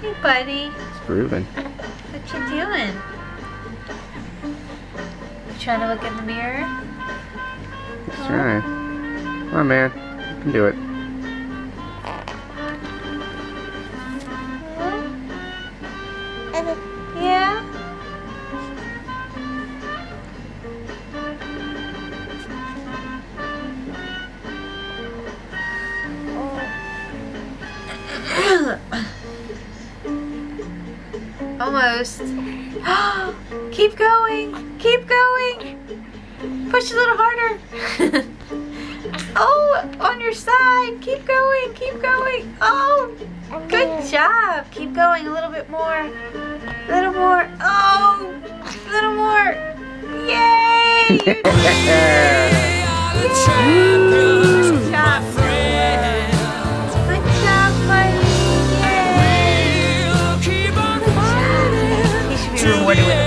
Hey, buddy. It's grooving. What you doing? You trying to look in the mirror? That's right. Come on, man. You can do it. Yeah? Almost. Keep going. Keep going. Push a little harder. Oh, on your side. Keep going. Keep going. Oh, good job. Keep going a little bit more. A little more. Oh, a little more. Yay! You did it. Good job. Good job, buddy. Yay. Good job. You should be rewarded with